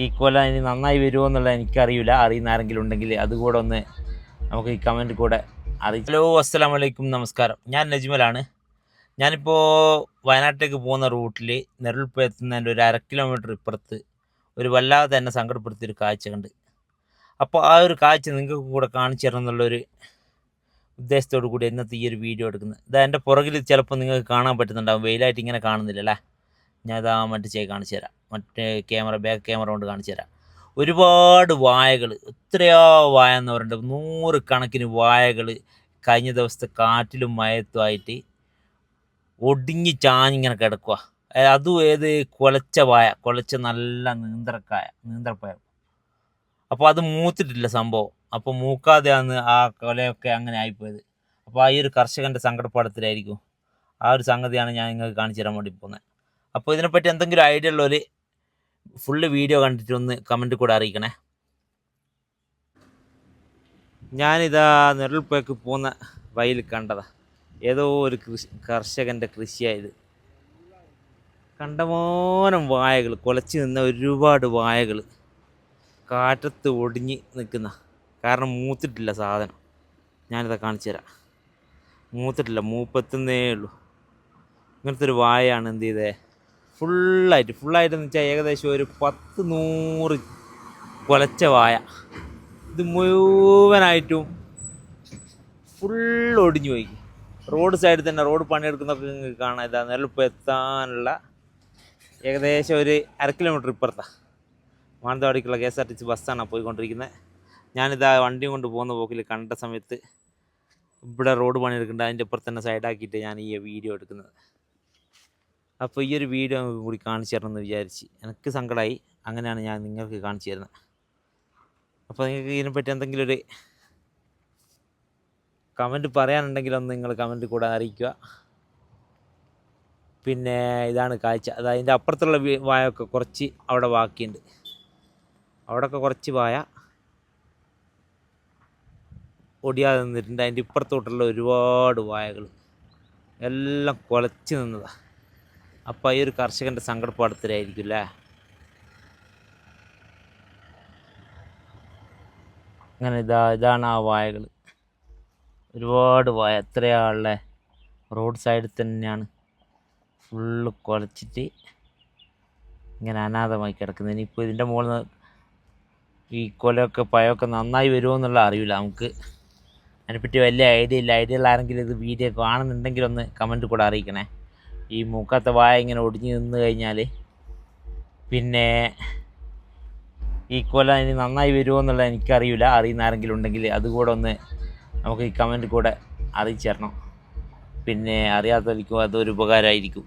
ഈ കൊല ഇനി നന്നായി വരുമോ എന്നുള്ളത് എനിക്കറിയില്ല. അറിയുന്ന ആരെങ്കിലും ഉണ്ടെങ്കിൽ അതുകൂടെ ഒന്ന് നമുക്ക് ഈ കമൻറ്റ് കൂടെ അറിയിച്ചു. ഹലോ, അസ്സലാമു അലൈക്കും, നമസ്കാരം. ഞാൻ നജ്മലാണ്. ഞാനിപ്പോൾ വയനാട്ടിലേക്ക് പോകുന്ന റൂട്ടിൽ നെരളിപ്പുഴ എത്തുന്നതിൻ്റെ ഒരു 1/2 കിലോമീറ്റർ ഇപ്പുറത്ത് ഒരു വല്ലാതെ തന്നെ സങ്കടപ്പെടുത്തിയൊരു കാഴ്ച കണ്ട്. അപ്പോൾ ആ ഒരു കാഴ്ച നിങ്ങൾക്ക് കൂടെ കാണിച്ചു തരണം എന്നുള്ളൊരു ഉദ്ദേശത്തോടു കൂടി ഇന്നത്തെ ഈ ഒരു വീഡിയോ എടുക്കുന്നത്. ഇതാ എൻ്റെ പുറകിൽ ചിലപ്പോൾ നിങ്ങൾക്ക് കാണാൻ പറ്റുന്നുണ്ടാവും, വെയിലായിട്ട് ഇങ്ങനെ കാണുന്നില്ലല്ലേ. ഞാൻ ഇതാ മറ്റേ കാണിച്ചു തരാം, മറ്റേ ബാക്ക് ക്യാമറ കൊണ്ട് കാണിച്ചു തരാം. ഒരുപാട് വാഴകൾ, എത്രയോ വാഴ എന്ന് പറയുന്നത് 100 കണക്കിന് വാഴകൾ കഴിഞ്ഞ ദിവസത്തെ കാറ്റിലും മഴയത്തുമായിട്ട് ഒടിഞ്ഞ് ചാഞ്ഞിങ്ങനെ കിടക്കുക. അതും കുലച്ച വാഴ, കുലച്ച നല്ല നീന്തൽപ്പഴം. അപ്പോൾ അത് മൂത്തിട്ടില്ല സംഭവം. അപ്പോൾ മൂക്കാതെയാണ് ആ കൊലയൊക്കെ അങ്ങനെ ആയിപ്പോയത്. അപ്പോൾ ആ ഒരു കർഷകൻ്റെ സങ്കടപ്പാടത്തിലായിരിക്കും. ആ ഒരു സംഗതിയാണ് ഞാൻ നിങ്ങൾക്ക് കാണിച്ചു തരാൻ വേണ്ടി പോകുന്നത്. അപ്പോൾ ഇതിനെപ്പറ്റി എന്തെങ്കിലും ഐഡിയ ഉള്ളവർ ഫുള്ള് വീഡിയോ കണ്ടിട്ട് ഒന്ന് കമൻറ്റ് കൂടെ അറിയിക്കണേ. ഞാനിതാ നെരളിപ്പുഴയ്ക്ക് പോകുന്ന വഴിയിൽ കണ്ടതാ ഏതോ ഒരു കർഷകൻ്റെ കൃഷിയായത്. കണ്ടമാനം വാഴകൾ, കുലച്ച് നിന്ന ഒരുപാട് വാഴകൾ കാറ്റത്ത് ഒടിഞ്ഞ് നിൽക്കുന്ന, കാരണം മൂത്തിട്ടില്ല സാധനം. ഞാനിതാ കാണിച്ചു തരാം. മൂത്തിട്ടില്ല, മൂപ്പത്തുന്നേ ഉള്ളൂ. ഇങ്ങനത്തെ ഒരു വാഴയാണ് എന്ത് ചെയ്തേ ഫുള്ളായിട്ടെന്ന് വെച്ചാൽ ഏകദേശം ഒരു 10-100 കുലച്ച വാഴ. ഇത് മുഴുവനായിട്ടും ഒടിഞ്ഞു പോയി. റോഡ് സൈഡിൽ തന്നെ, റോഡ് പണിയെടുക്കുന്നതൊക്കെ നിങ്ങൾക്ക് കാണാം. ഇതാ നെരളിപ്പുഴ എത്താനുള്ള ഏകദേശം ഒരു 1/2 കിലോമീറ്റർ ഇപ്പുറത്താണ്. മാനന്തവാടിക്കുള്ള KSRTC ബസ്സാണ് പോയിക്കൊണ്ടിരിക്കുന്നത്. ഞാനിതാ വണ്ടിയും കൊണ്ട് പോകുന്ന പോക്കിൽ കണ്ട സമയത്ത് ഇവിടെ റോഡ് പണിയെടുക്കുന്നുണ്ട്, അതിൻ്റെ ഇപ്പുറത്ത് തന്നെ സൈഡാക്കിയിട്ട് ഞാൻ ഈ വീഡിയോ എടുക്കുന്നത്. അപ്പോൾ ഈ ഒരു വീഡിയോ നിങ്ങൾക്ക് കൂടി കാണിച്ചു തരണമെന്ന് വിചാരിച്ച്, എനിക്ക് സങ്കടമായി. അങ്ങനെയാണ് ഞാൻ നിങ്ങൾക്ക് കാണിച്ചു തരുന്നത്. അപ്പോൾ നിങ്ങൾക്ക് ഇതിനെപ്പറ്റി എന്തെങ്കിലും ഒരു കമൻറ്റ് പറയാനുണ്ടെങ്കിലൊന്ന് നിങ്ങൾ കമൻറ്റ് കൂടെ അറിയിക്കുക. പിന്നെ ഇതാണ് കാഴ്ച. അത് അതിൻ്റെ അപ്പുറത്തുള്ള വായൊക്കെ കുറച്ച് അവിടെ ബാക്കിയുണ്ട്. അവിടെയൊക്കെ കുറച്ച് വായ ഒടിയാതെ നിന്നിട്ടുണ്ട്. അതിൻ്റെ ഇപ്പുറത്തോട്ടുള്ള ഒരുപാട് വായകൾ എല്ലാം കുലച്ച് നിന്നതാണ്. അപ്പോൾ ഈ ഒരു കർഷകൻ്റെ സങ്കടപ്പാടത്തിലായിരിക്കും അല്ലേ. അങ്ങനെ ഇതാണ് ആ വായകൾ. ഒരുപാട് വായ, എത്രയാളുടെ റോഡ് സൈഡിൽ തന്നെയാണ് ഫുള്ള് കുലച്ചിട്ട് ഇങ്ങനെ അനാഥമായി കിടക്കുന്നത്. ഇനിയിപ്പോൾ ഇതിൻ്റെ മുകളിൽ നിന്ന് ഈ കൊലയൊക്കെ പഴമൊക്കെ നന്നായി വരുമോ എന്നുള്ള അറിയില്ല. നമുക്ക് അതിനെപ്പറ്റി വലിയ ഐഡിയ ഇല്ല. ഐഡിയ ഉള്ള ആരെങ്കിലും ഇത് വീഡിയോ കാണുന്നുണ്ടെങ്കിൽ ഒന്ന് കമൻറ്റ് കൂടെ അറിയിക്കണേ. ഈ മൂക്കാത്ത വായ ഇങ്ങനെ ഒടിഞ്ഞ് നിന്ന് കഴിഞ്ഞാൽ പിന്നെ ഈ കൊല ഇനി നന്നായി വരുമോ എന്നുള്ളത് എനിക്കറിയില്ല. അറിയുന്ന ആരെങ്കിലും ഉണ്ടെങ്കിൽ അതുകൂടെ ഒന്ന് നമുക്ക് ഈ കമൻറ്റ് കൂടെ അറിയിച്ചു തരണം. പിന്നെ അറിയാത്തവർക്കും അതൊരു ഉപകാരമായിരിക്കും.